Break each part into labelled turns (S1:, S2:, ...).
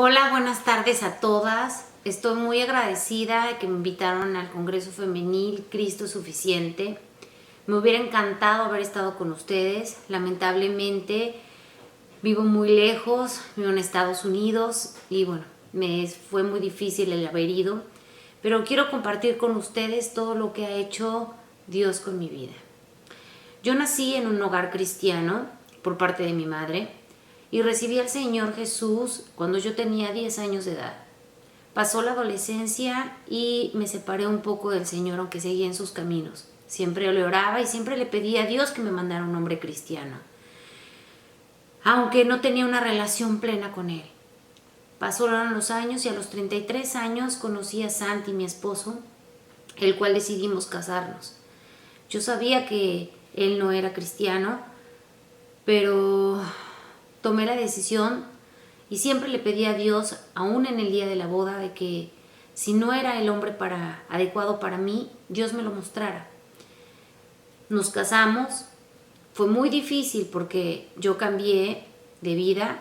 S1: Hola, buenas tardes a todas. Estoy muy agradecida de que me invitaron al Congreso Femenil Cristo Suficiente. Me hubiera encantado haber estado con ustedes. Lamentablemente vivo muy lejos, vivo en Estados Unidos y bueno, me fue muy difícil el haber ido. Pero quiero compartir con ustedes todo lo que ha hecho Dios con mi vida. Yo nací en un hogar cristiano por parte de mi madre y recibí al Señor Jesús cuando yo tenía 10 años de edad. Pasó la adolescencia y me separé un poco del Señor, aunque seguía en sus caminos. Siempre le oraba y siempre le pedía a Dios que me mandara un hombre cristiano, aunque no tenía una relación plena con Él. Pasaron los años y a los 33 años conocí a Santi, mi esposo, el cual decidimos casarnos. Yo sabía que él no era cristiano, pero tomé la decisión y siempre le pedí a Dios, aún en el día de la boda, de que si no era el hombre adecuado para mí, Dios me lo mostrara. Nos casamos, fue muy difícil porque yo cambié de vida,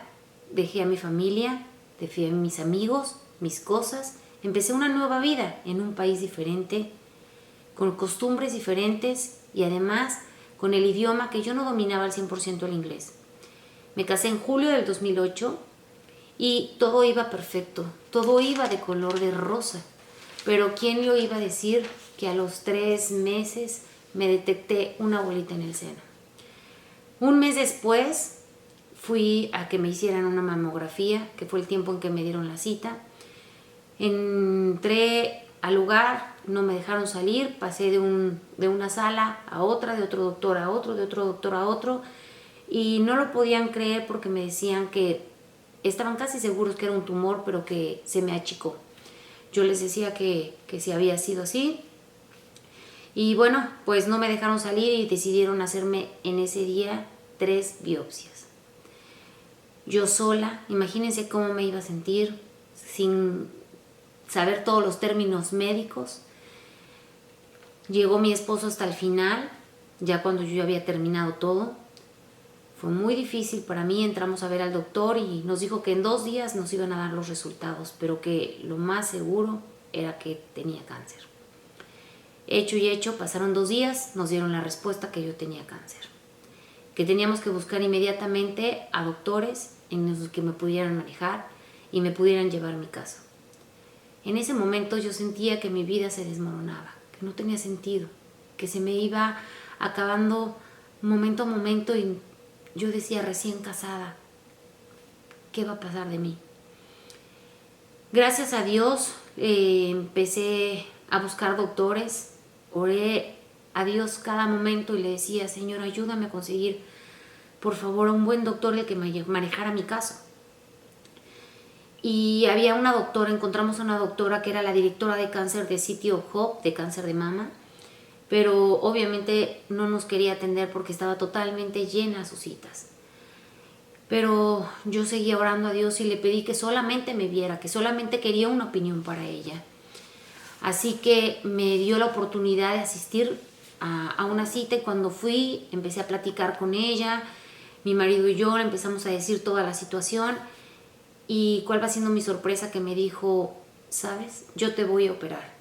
S1: dejé a mi familia, dejé a mis amigos, mis cosas, empecé una nueva vida en un país diferente, con costumbres diferentes y además con el idioma que yo no dominaba al 100% el inglés. Me casé en julio del 2008 y todo iba perfecto, todo iba de color de rosa. Pero ¿quién lo iba a decir que a los 3 meses me detecté una bolita en el seno? Un mes después fui a que me hicieran una mamografía, que fue el tiempo en que me dieron la cita. Entré al lugar, no me dejaron salir, pasé de una sala a otra, de otro doctor a otro, de otro doctor a otro, y no lo podían creer porque me decían que estaban casi seguros que era un tumor, pero que se me achicó. Yo les decía que sí había sido así, y bueno, pues no me dejaron salir y decidieron hacerme en ese día 3 biopsias. Yo sola, imagínense cómo me iba a sentir sin saber todos los términos médicos. Llegó mi esposo hasta el final, ya cuando yo ya había terminado todo. Fue muy difícil para mí, entramos a ver al doctor y nos dijo que en 2 días nos iban a dar los resultados, pero que lo más seguro era que tenía cáncer. Hecho y hecho, pasaron 2 días, nos dieron la respuesta que yo tenía cáncer. Que teníamos que buscar inmediatamente a doctores en los que me pudieran manejar y me pudieran llevar a mi casa. En ese momento yo sentía que mi vida se desmoronaba, que no tenía sentido, que se me iba acabando momento a momento y yo decía, recién casada, ¿qué va a pasar de mí? Gracias a Dios empecé a buscar doctores, oré a Dios cada momento y le decía, Señor, ayúdame a conseguir, por favor, a un buen doctor el que me manejara mi caso. Y había una doctora, encontramos a una doctora que era la directora de cáncer de City of Hope, de cáncer de mama, pero obviamente no nos quería atender porque estaba totalmente llena sus citas. Pero yo seguía orando a Dios y le pedí que solamente me viera, que solamente quería una opinión para ella. Así que me dio la oportunidad de asistir a una cita y cuando fui empecé a platicar con ella, mi marido y yo le empezamos a decir toda la situación. ¿Y cuál va siendo mi sorpresa? Que me dijo, ¿sabes? Yo te voy a operar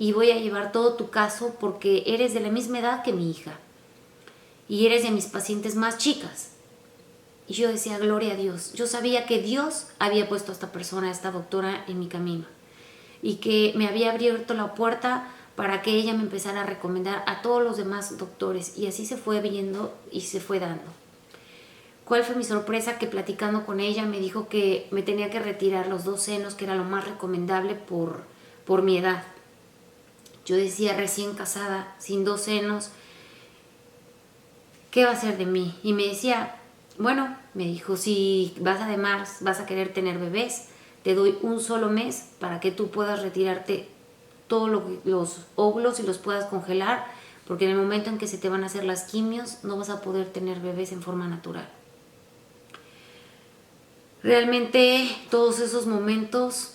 S1: y voy a llevar todo tu caso porque eres de la misma edad que mi hija y eres de mis pacientes más chicas. Y yo decía, gloria a Dios. Yo sabía que Dios había puesto a esta persona, a esta doctora en mi camino y que me había abierto la puerta para que ella me empezara a recomendar a todos los demás doctores y así se fue viendo y se fue dando. ¿Cuál fue mi sorpresa? Que platicando con ella me dijo que me tenía que retirar los 2 senos, que era lo más recomendable por mi edad. Yo decía, recién casada, sin 2 senos, ¿qué va a hacer de mí? Y me decía, bueno, me dijo, si además vas a querer tener bebés, te doy un solo mes para que tú puedas retirarte todos los óvulos y los puedas congelar, porque en el momento en que se te van a hacer las quimios no vas a poder tener bebés en forma natural. Realmente todos esos momentos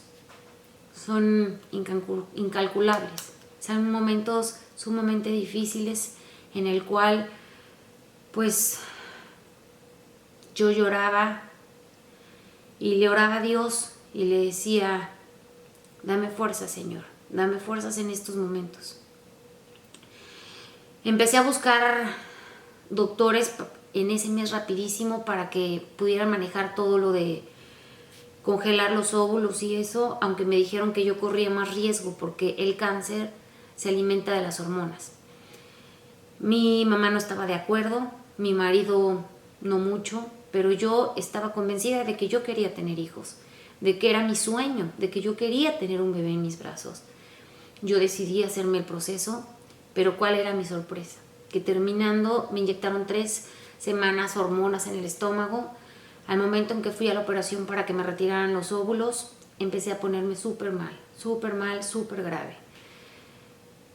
S1: son incalculables. Son momentos sumamente difíciles en el cual pues yo lloraba y le oraba a Dios y le decía, dame fuerzas, Señor, dame fuerzas en estos momentos. Empecé a buscar doctores en ese mes rapidísimo para que pudieran manejar todo lo de congelar los óvulos y eso, aunque me dijeron que yo corría más riesgo porque el cáncer se alimenta de las hormonas. Mi mamá no estaba de acuerdo, mi marido no mucho, pero yo estaba convencida de que yo quería tener hijos, de que era mi sueño, de que yo quería tener un bebé en mis brazos. Yo decidí hacerme el proceso, pero ¿cuál era mi sorpresa? Que terminando me inyectaron 3 semanas hormonas en el estómago. Al momento en que fui a la operación para que me retiraran los óvulos, empecé a ponerme súper mal, súper grave.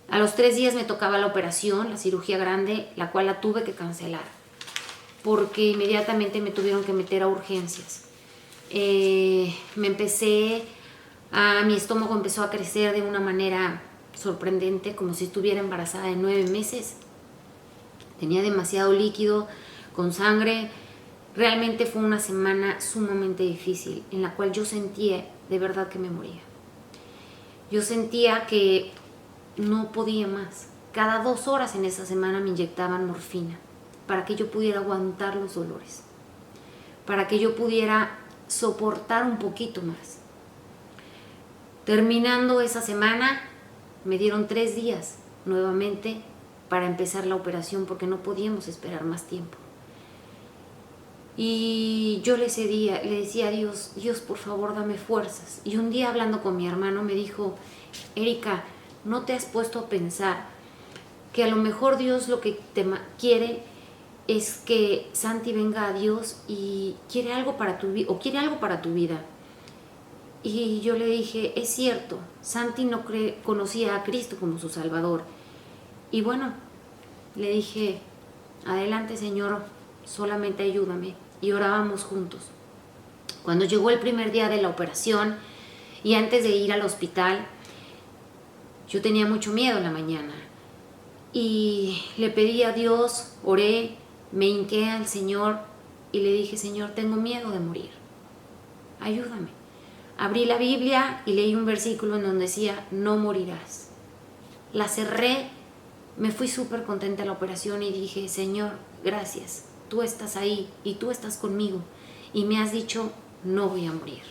S1: A los 3 días me tocaba la operación, la cirugía grande, la cual la tuve que cancelar, porque inmediatamente me tuvieron que meter a urgencias. Mi estómago empezó a crecer de una manera sorprendente, como si estuviera embarazada de 9 meses. Tenía demasiado líquido, con sangre. Realmente fue una semana sumamente difícil, en la cual yo sentía de verdad que me moría. Yo sentía que no podía más. Cada 2 horas en esa semana me inyectaban morfina para que yo pudiera aguantar los dolores, para que yo pudiera soportar un poquito más. Terminando esa semana, me dieron 3 días nuevamente para empezar la operación porque no podíamos esperar más tiempo. Y yo le decía a Dios, Dios, por favor, dame fuerzas. Y un día hablando con mi hermano me dijo, Erika, ¿no te has puesto a pensar que a lo mejor Dios lo que quiere es que Santi venga a Dios y quiere algo para tu vida? Y yo le dije, es cierto, Santi no conocía a Cristo como su Salvador. Y bueno, le dije, adelante, Señor, solamente ayúdame. Y orábamos juntos. Cuando llegó el primer día de la operación y antes de ir al hospital, yo tenía mucho miedo en la mañana. Y le pedí a Dios, oré, me hinqué al Señor y le dije, Señor, tengo miedo de morir. Ayúdame. Abrí la Biblia y leí un versículo en donde decía, no morirás. La cerré, me fui súper contenta a la operación y dije, Señor, gracias. Tú estás ahí y tú estás conmigo y me has dicho, no voy a morir.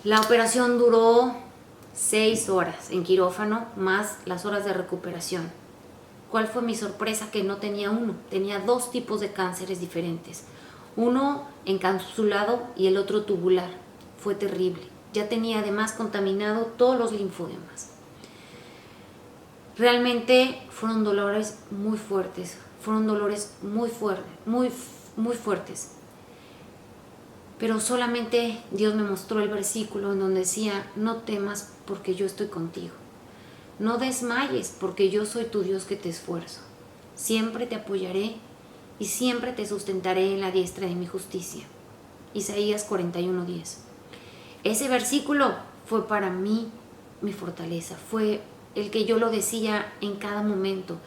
S1: La operación duró 6 horas en quirófano más las horas de recuperación. ¿Cuál fue mi sorpresa? Que no tenía uno, tenía 2 tipos de cánceres diferentes. Uno encapsulado y el otro tubular. Fue terrible. Ya tenía además contaminado todos los linfodemas. Realmente fueron dolores muy fuertes, muy fuertes. Pero solamente Dios me mostró el versículo en donde decía, no temas porque yo estoy contigo. No desmayes porque yo soy tu Dios que te esfuerzo. Siempre te apoyaré y siempre te sustentaré en la diestra de mi justicia. Isaías 41:10. Ese versículo fue para mí mi fortaleza, fue el que yo lo decía en cada momento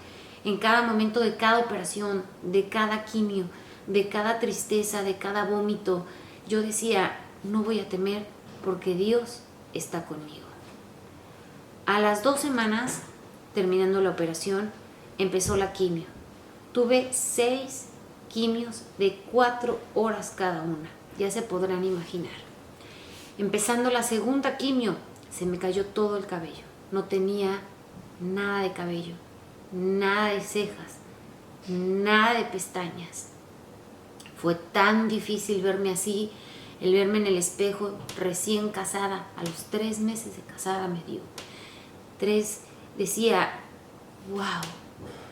S1: de cada operación, de cada quimio, de cada tristeza, de cada vómito. Yo decía, no voy a temer porque Dios está conmigo. A las 2 semanas, terminando la operación, empezó la quimio. Tuve 6 quimios de 4 horas cada una, ya se podrán imaginar. Empezando la segunda quimio, se me cayó todo el cabello. No tenía nada de cabello, nada de cejas, nada de pestañas. Fue tan difícil verme así, el verme en el espejo recién casada, a los 3 meses de casada me dio. 3, decía, wow,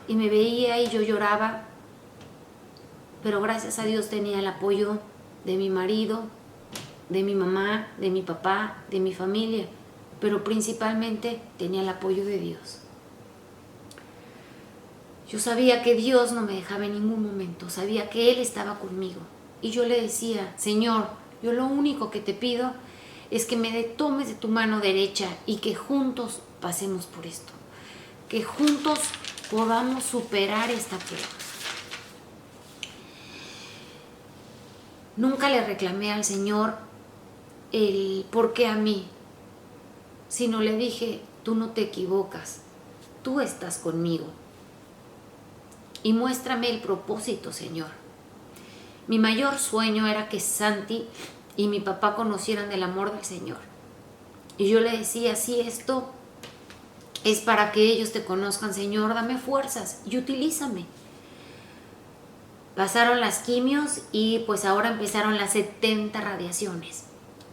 S1: y me veía y yo lloraba, pero gracias a Dios tenía el apoyo de mi marido, de mi mamá, de mi papá, de mi familia, pero principalmente tenía el apoyo de Dios. Yo sabía que Dios no me dejaba en ningún momento, sabía que Él estaba conmigo. Y yo le decía, Señor, yo lo único que te pido es que me tomes de tu mano derecha y que juntos pasemos por esto, que juntos podamos superar esta prueba. Nunca le reclamé al Señor el por qué a mí, sino le dije, tú no te equivocas, tú estás conmigo. Y muéstrame el propósito, Señor. Mi mayor sueño era que Santi y mi papá conocieran el amor del Señor. Y yo le decía, sí, esto es para que ellos te conozcan, Señor, dame fuerzas y utilízame. Pasaron las quimios y pues ahora empezaron las 70 radiaciones.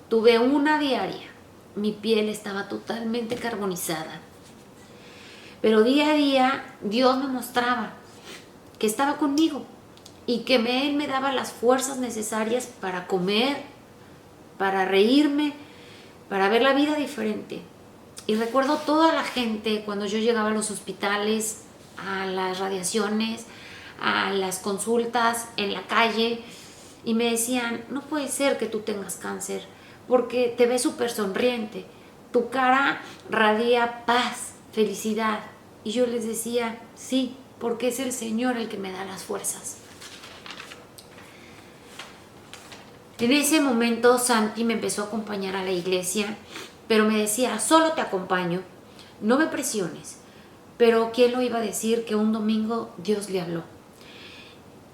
S1: Tuve una diaria. Mi piel estaba totalmente carbonizada. Pero día a día Dios me mostraba que estaba conmigo y que Él me daba las fuerzas necesarias para comer, para reírme, para ver la vida diferente. Y recuerdo toda la gente cuando yo llegaba a los hospitales, a las radiaciones, a las consultas en la calle, y me decían, no puede ser que tú tengas cáncer, porque te ves súper sonriente, tu cara radia paz, felicidad. Y yo les decía, sí, porque es el Señor el que me da las fuerzas. En ese momento Santi me empezó a acompañar a la iglesia, pero me decía, solo te acompaño, no me presiones. Pero ¿quién lo iba a decir que un domingo Dios le habló?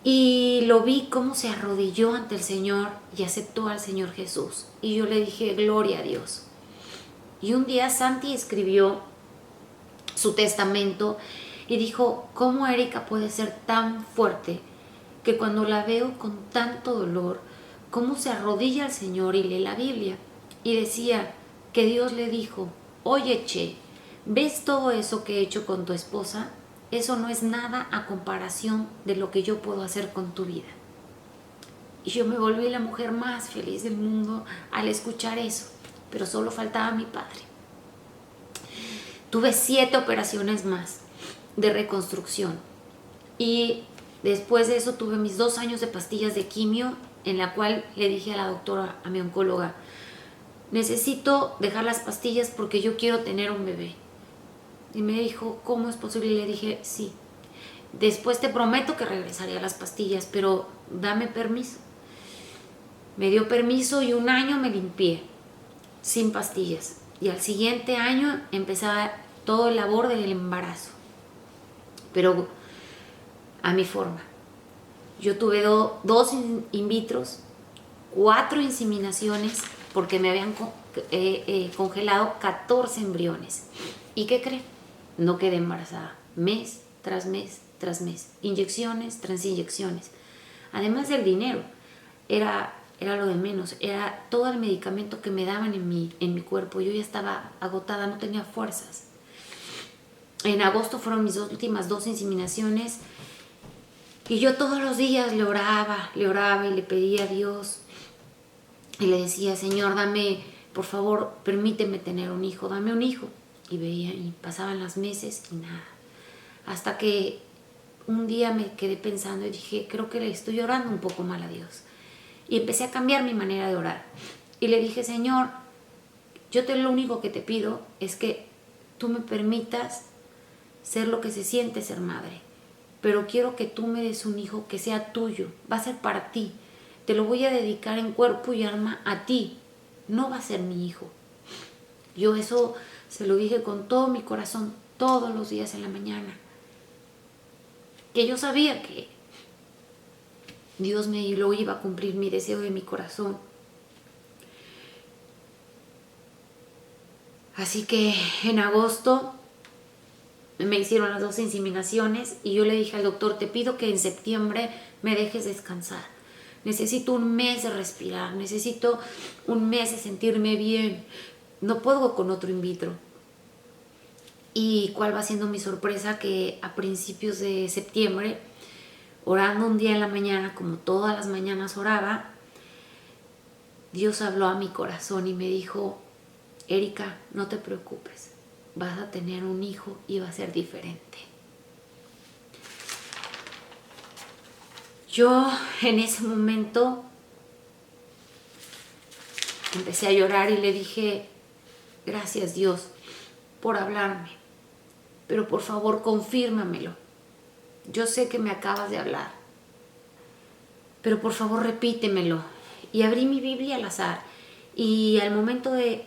S1: Y lo vi cómo se arrodilló ante el Señor y aceptó al Señor Jesús. Y yo le dije, gloria a Dios. Y un día Santi escribió su testamento y dijo, ¿cómo Erika puede ser tan fuerte que cuando la veo con tanto dolor, cómo se arrodilla al Señor y lee la Biblia? Y decía que Dios le dijo, oye Che, ¿ves todo eso que he hecho con tu esposa? Eso no es nada a comparación de lo que yo puedo hacer con tu vida. Y yo me volví la mujer más feliz del mundo al escuchar eso, pero solo faltaba mi padre. Tuve 7 operaciones más de reconstrucción y después de eso tuve mis 2 años de pastillas de quimio, en la cual le dije a la doctora, a mi oncóloga, necesito dejar las pastillas porque yo quiero tener un bebé. Y me dijo, ¿cómo es posible? Y le dije, sí. Después te prometo que regresaré a las pastillas, pero dame permiso. Me dio permiso y 1 año me limpié sin pastillas. Y al siguiente año empezaba todo el labor del embarazo, pero a mi forma. Yo tuve 2 in vitros, 4 inseminaciones, porque me habían congelado 14 embriones. ¿Y qué creen? No quedé embarazada. Mes tras mes tras mes. Inyecciones tras inyecciones. Además del dinero, era lo de menos. Era todo el medicamento que me daban en mi cuerpo. Yo ya estaba agotada, no tenía fuerzas. En agosto fueron mis últimas 2 inseminaciones. Y yo todos los días le oraba y le pedía a Dios. Y le decía, Señor, dame, por favor, permíteme tener un hijo, dame un hijo. Y veía, y pasaban los meses y nada. Hasta que un día me quedé pensando y dije, creo que le estoy orando un poco mal a Dios. Y empecé a cambiar mi manera de orar. Y le dije, Señor, lo único que te pido es que tú me permitas ser lo que se siente ser madre. Pero quiero que tú me des un hijo que sea tuyo, va a ser para ti. Te lo voy a dedicar en cuerpo y alma a ti. No va a ser mi hijo. Yo eso se lo dije con todo mi corazón todos los días en la mañana. Que yo sabía que Dios me lo iba a cumplir, mi deseo de mi corazón. Así que en agosto me hicieron las 2 inseminaciones y yo le dije al doctor, te pido que en septiembre me dejes descansar. Necesito 1 mes de respirar, necesito 1 mes de sentirme bien. No puedo con otro in vitro. ¿Y cuál va siendo mi sorpresa? Que a principios de septiembre, orando un día en la mañana, como todas las mañanas oraba, Dios habló a mi corazón y me dijo, Erika, no te preocupes, vas a tener un hijo y va a ser diferente. Yo en ese momento empecé a llorar y le dije, gracias Dios por hablarme, pero por favor confírmamelo. Yo sé que me acabas de hablar, pero por favor repítemelo. Y abrí mi Biblia al azar. Y al momento me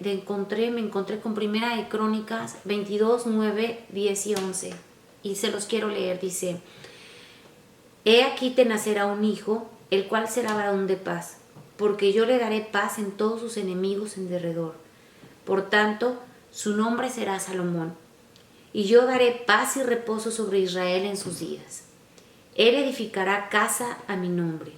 S1: encontré con Primera de Crónicas 22, 9, 10 y 11. Y se los quiero leer. Dice: He aquí te nacerá un hijo, el cual será varón de paz, porque yo le daré paz en todos sus enemigos en derredor. Por tanto, su nombre será Salomón. Y yo daré paz y reposo sobre Israel en sus días. Él edificará casa a mi nombre,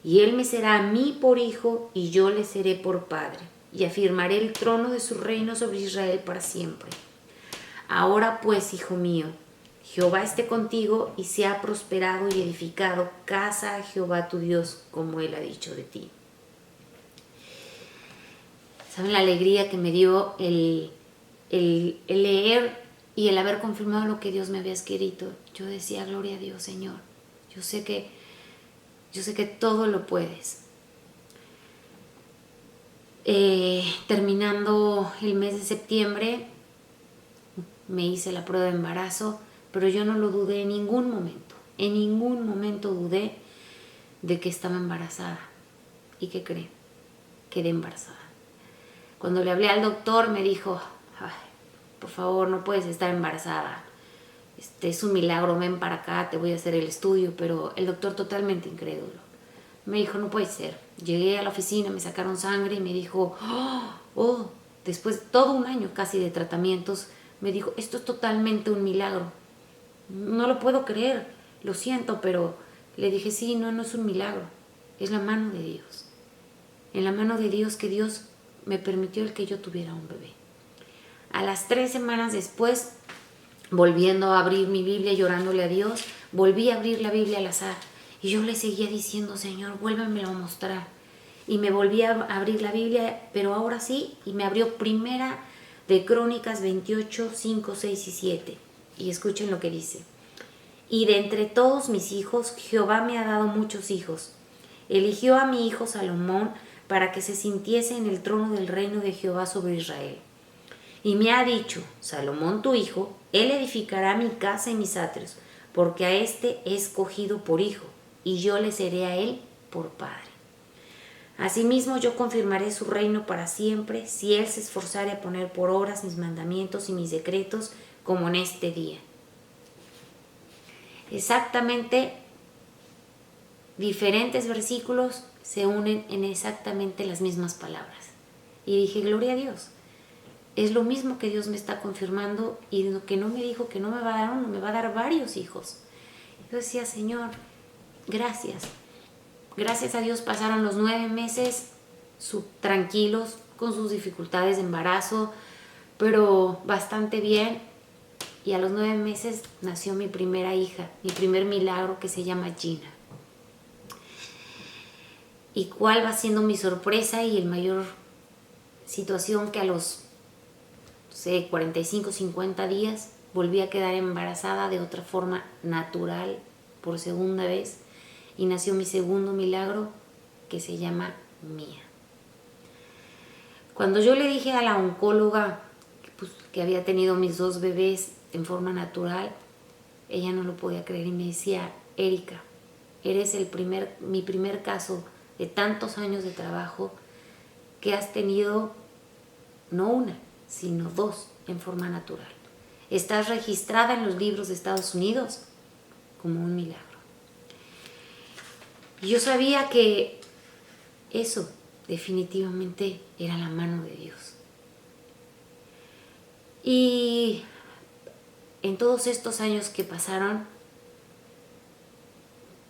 S1: y él me será a mí por hijo, y yo le seré por padre, y afirmaré el trono de su reino sobre Israel para siempre. Ahora pues, hijo mío, Jehová esté contigo, y sea prosperado y edificado casa a Jehová tu Dios, como él ha dicho de ti. ¿Saben la alegría que me dio el leer y el haber confirmado lo que Dios me había escrito? Yo decía: gloria a Dios, Señor. Yo sé que todo lo puedes. Terminando el mes de septiembre, me hice la prueba de embarazo, pero yo no lo dudé en ningún momento. En ningún momento dudé de que estaba embarazada. ¿Y qué creen? Quedé embarazada. Cuando le hablé al doctor, me dijo: ay, por favor, no puedes estar embarazada. Es un milagro, ven para acá, te voy a hacer el estudio. Pero el doctor, totalmente incrédulo, me dijo: no puede ser. Llegué a la oficina, me sacaron sangre y me dijo: después de todo un año casi de tratamientos, me dijo: esto es totalmente un milagro. No lo puedo creer, lo siento, pero le dije: sí, no es un milagro, es la mano de Dios. En la mano de Dios, que Dios me permitió el que yo tuviera un bebé. A las 3 semanas después, volviendo a abrir mi Biblia, llorándole a Dios, volví a abrir la Biblia al azar. Y yo le seguía diciendo: Señor, vuélvemelo a mostrar. Y me volví a abrir la Biblia, pero ahora sí, y me abrió Primera de Crónicas 28, 5, 6 y 7. Y escuchen lo que dice: y de entre todos mis hijos, Jehová me ha dado muchos hijos. Eligió a mi hijo Salomón para que se sintiese en el trono del reino de Jehová sobre Israel. Y me ha dicho: Salomón tu hijo, él edificará mi casa y mis atrios, porque a éste he escogido por hijo, y yo le seré a él por padre. Asimismo yo confirmaré su reino para siempre, si él se esforzare a poner por obras mis mandamientos y mis decretos, como en este día. Exactamente, diferentes versículos se unen en exactamente las mismas palabras. Y dije: gloria a Dios. Es lo mismo que Dios me está confirmando, y lo que no me dijo que no me va a dar uno, me va a dar varios hijos. Yo decía: Señor, gracias. Gracias a Dios pasaron los 9 meses tranquilos, con sus dificultades de embarazo, pero bastante bien. Y a los 9 meses nació mi primera hija, mi primer milagro, que se llama Gina. ¿Y cuál va siendo mi sorpresa y el mayor situación? Que a los 45, 50 días volví a quedar embarazada de otra forma natural por segunda vez, y nació mi segundo milagro, que se llama Mía. Cuando yo le dije a la oncóloga que había tenido mis 2 bebés en forma natural, ella no lo podía creer y me decía: Erika, eres mi primer caso de tantos años de trabajo que has tenido no una, sino 2 en forma natural. Estás registrada en los libros de Estados Unidos como un milagro. Y yo sabía que eso definitivamente era la mano de Dios. Y en todos estos años que pasaron,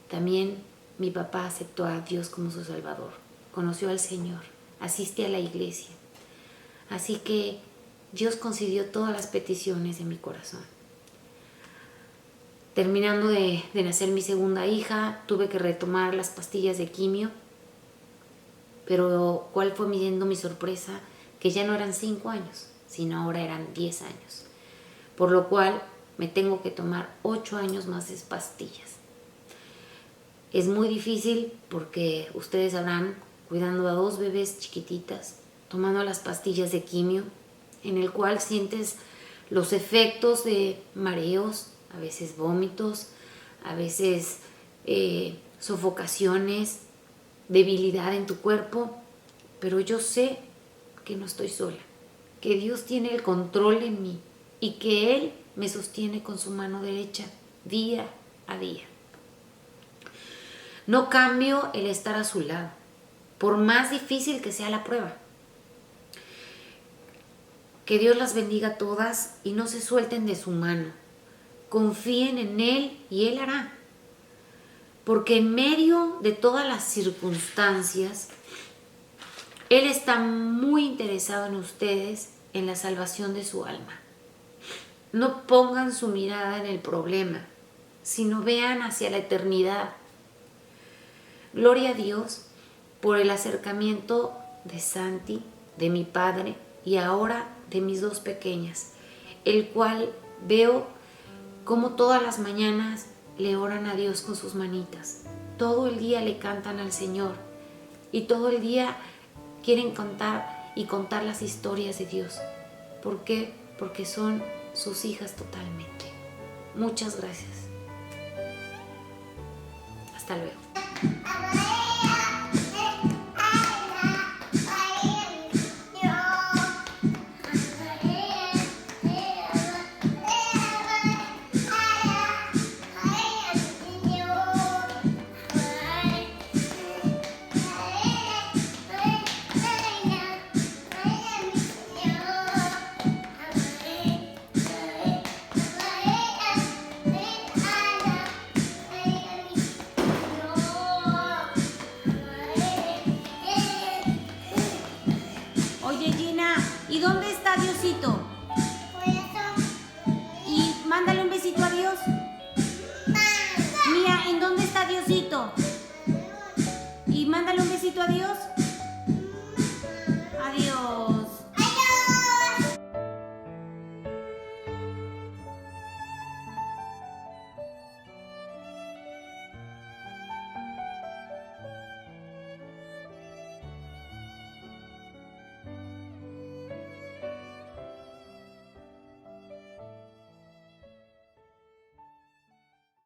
S1: también mi papá aceptó a Dios como su Salvador, conoció al Señor, asiste a la iglesia. Así que Dios concedió todas las peticiones de mi corazón. Terminando de nacer mi segunda hija, tuve que retomar las pastillas de quimio. Pero ¿cuál fue siendo mi sorpresa? Que ya no eran 5 años, sino ahora eran 10 años. Por lo cual me tengo que tomar 8 años más de pastillas. Es muy difícil porque ustedes sabrán, cuidando a 2 bebés chiquititas, tomando las pastillas de quimio, en el cual sientes los efectos de mareos, a veces vómitos, a veces sofocaciones, debilidad en tu cuerpo, pero yo sé que no estoy sola, que Dios tiene el control en mí y que Él me sostiene con su mano derecha día a día. No cambio el estar a su lado, por más difícil que sea la prueba. Que Dios las bendiga a todas y no se suelten de su mano. Confíen en Él y Él hará. Porque en medio de todas las circunstancias, Él está muy interesado en ustedes, en la salvación de su alma. No pongan su mirada en el problema, sino vean hacia la eternidad. Gloria a Dios por el acercamiento de Santi, de mi padre y ahora de mis dos pequeñas, el cual veo como todas las mañanas le oran a Dios con sus manitas. Todo el día le cantan al Señor y todo el día quieren contar las historias de Dios. ¿Por qué? Porque son sus hijas totalmente. Muchas gracias. Hasta luego.
S2: Oye, Gina, ¿y dónde está Diosito? Y mándale un besito a Dios. Mía, ¿en dónde está Diosito? Y mándale un besito a Dios.